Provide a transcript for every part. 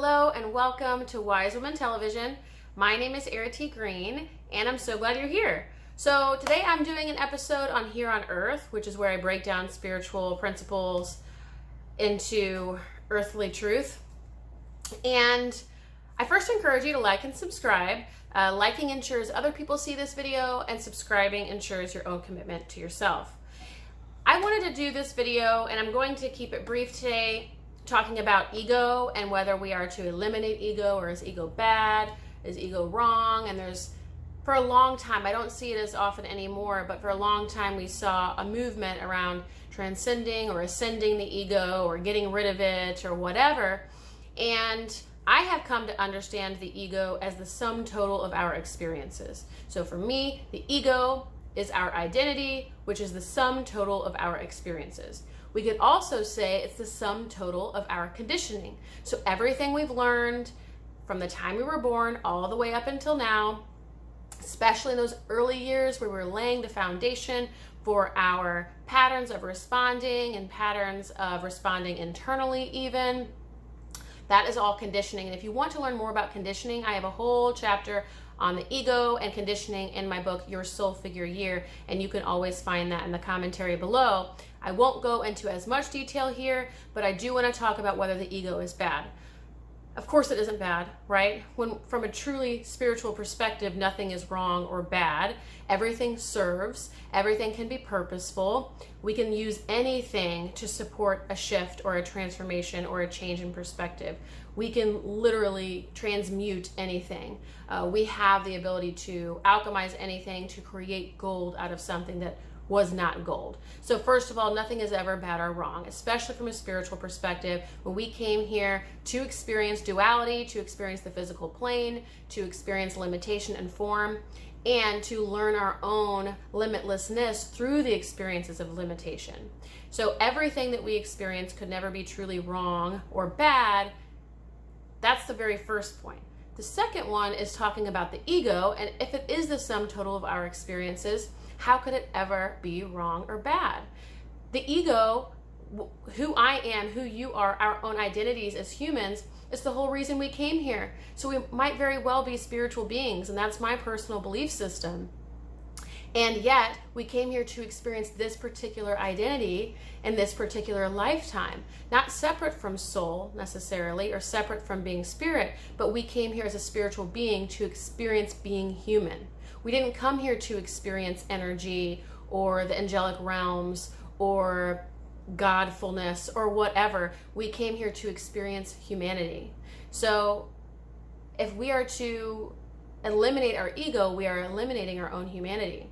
Hello and welcome to Wise Woman Television. My name is Errity Green and I'm so glad you're here. So today I'm doing an episode on Here on Earth, which is where I break down spiritual principles into earthly truth. And I first encourage you to like and subscribe. Liking ensures other people see this video, and subscribing ensures your own commitment to yourself. I wanted to do this video, and I'm going to keep it brief today, talking about ego and whether we are to eliminate ego, or is ego bad, is ego wrong. And for a long time, I don't see it as often anymore, but for a long time we saw a movement around transcending or ascending the ego or getting rid of it or whatever. And I have come to understand the ego as the sum total of our experiences. So for me, the ego is our identity, which is the sum total of our experiences. We could also say it's the sum total of our conditioning. So everything we've learned from the time we were born all the way up until now, especially in those early years where we're laying the foundation for our patterns of responding and patterns of responding internally even, that is all conditioning. And if you want to learn more about conditioning, I have a whole chapter on the ego and conditioning in my book, Your Soul Figure Year, and you can always find that in the commentary below. I won't go into as much detail here, but I do want to talk about whether the ego is bad. Of course it isn't bad, right? From a truly spiritual perspective, nothing is wrong or bad. Everything serves. Everything can be purposeful. We can use anything to support a shift or a transformation or a change in perspective. We can literally transmute anything. We have the ability to alchemize anything, to create gold out of something that was not gold. So first of all, nothing is ever bad or wrong, especially from a spiritual perspective. When we came here to experience duality, to experience the physical plane, to experience limitation and form, and to learn our own limitlessness through the experiences of limitation. So everything that we experience could never be truly wrong or bad. That's the very first point. The second one is talking about the ego, and if it is the sum total of our experiences, how could it ever be wrong or bad? The ego, who I am, who you are, our own identities as humans, is the whole reason we came here. So we might very well be spiritual beings, and that's my personal belief system. And yet, we came here to experience this particular identity in this particular lifetime. Not separate from soul, necessarily, or separate from being spirit, but we came here as a spiritual being to experience being human. We didn't come here to experience energy or the angelic realms or godfulness or whatever. We came here to experience humanity. So if we are to eliminate our ego, we are eliminating our own humanity.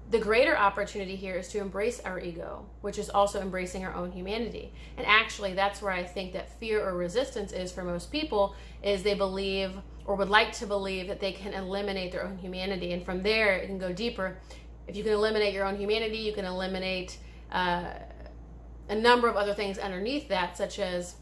The greater opportunity here is to embrace our ego, which is also embracing our own humanity. And actually, that's where I think that fear or resistance is for most people, is they believe or would like to believe that they can eliminate their own humanity. And from there, it can go deeper. If you can eliminate your own humanity, you can eliminate a number of other things underneath that, such as,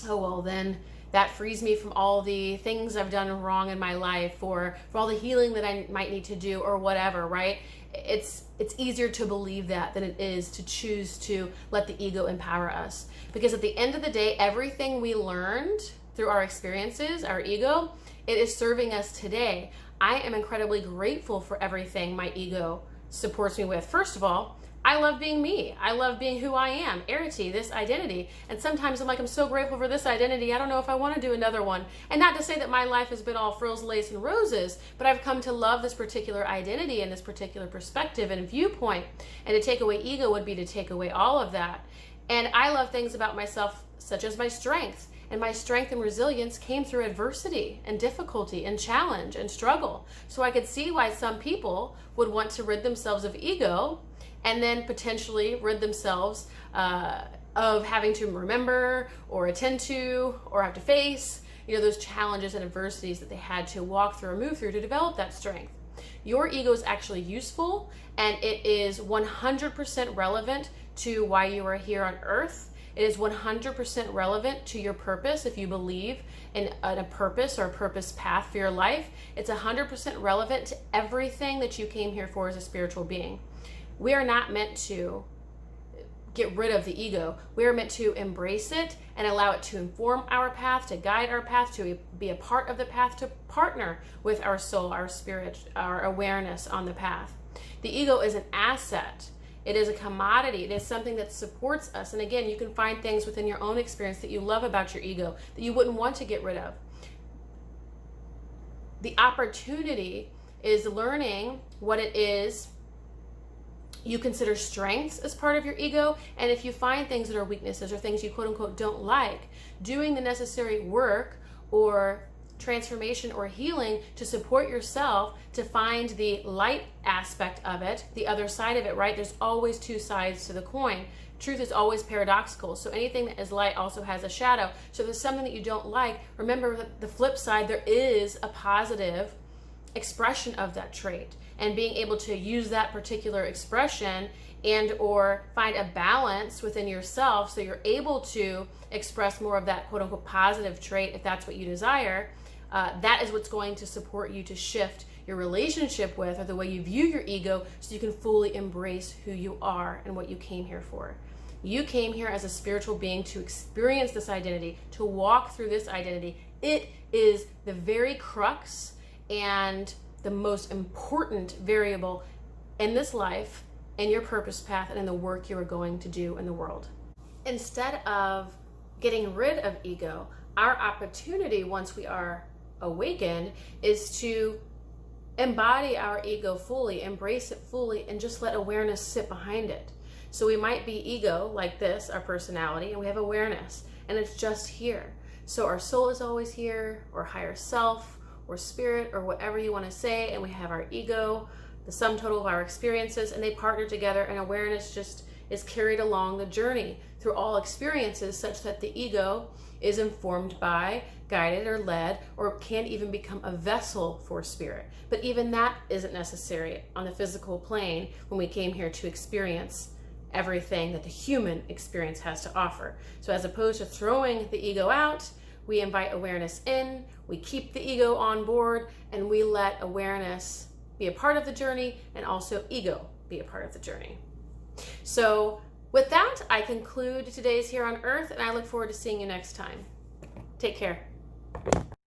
oh, well, then that frees me from all the things I've done wrong in my life, or for all the healing that I might need to do, or whatever, right? It's easier to believe that than it is to choose to let the ego empower us. Because at the end of the day, everything we learned through our experiences, our ego, it is serving us today. I am incredibly grateful for everything my ego supports me with. First of all, I love being me. I love being who I am, Errity, this identity. And sometimes I'm like, I'm so grateful for this identity, I don't know if I want to do another one. And not to say that my life has been all frills, lace, and roses, but I've come to love this particular identity and this particular perspective and viewpoint. And to take away ego would be to take away all of that. And I love things about myself, such as my strength. And my strength and resilience came through adversity and difficulty and challenge and struggle. So I could see why some people would want to rid themselves of ego and then potentially rid themselves of having to remember or attend to or have to face, those challenges and adversities that they had to walk through or move through to develop that strength. Your ego is actually useful, and it is 100% relevant to why you are here on earth. It is 100% relevant to your purpose. If you believe in a purpose or a purpose path for your life, it's 100% relevant to everything that you came here for as a spiritual being. We are not meant to get rid of the ego. We are meant to embrace it and allow it to inform our path, to guide our path, to be a part of the path, to partner with our soul, our spirit, our awareness on the path. The ego is an asset. It is a commodity. It is something that supports us. And again, you can find things within your own experience that you love about your ego that you wouldn't want to get rid of. The opportunity is learning what it is you consider strengths as part of your ego, and if you find things that are weaknesses or things you quote unquote don't like, doing the necessary work or transformation or healing to support yourself to find the light aspect of it, the other side of it, right? There's always two sides to the coin. Truth is always paradoxical. So anything that is light also has a shadow. So if there's something that you don't like, remember that the flip side, there is a positive expression of that trait, and being able to use that particular expression and or find a balance within yourself so you're able to express more of that quote unquote positive trait if that's what you desire. That is what's going to support you to shift your relationship with, or the way you view your ego, so you can fully embrace who you are and what you came here for. You came here as a spiritual being to experience this identity, to walk through this identity. It is the very crux and the most important variable in this life, in your purpose path, and in the work you are going to do in the world. Instead of getting rid of ego, our opportunity once we are awakened is to embody our ego fully, embrace it fully, and just let awareness sit behind it. So we might be ego like this, our personality, and we have awareness, and it's just here. So our soul is always here, or higher self, or spirit, or whatever you want to say, and we have our ego, the sum total of our experiences, and they partner together, and awareness just is carried along the journey through all experiences, such that the ego is informed by, guided or led, or can even become a vessel for spirit. But even that isn't necessary on the physical plane when we came here to experience everything that the human experience has to offer. So as opposed to throwing the ego out, we invite awareness in, we keep the ego on board, and we let awareness be a part of the journey, and also ego be a part of the journey. So with that, I conclude today's Here on Earth, and I look forward to seeing you next time. Take care.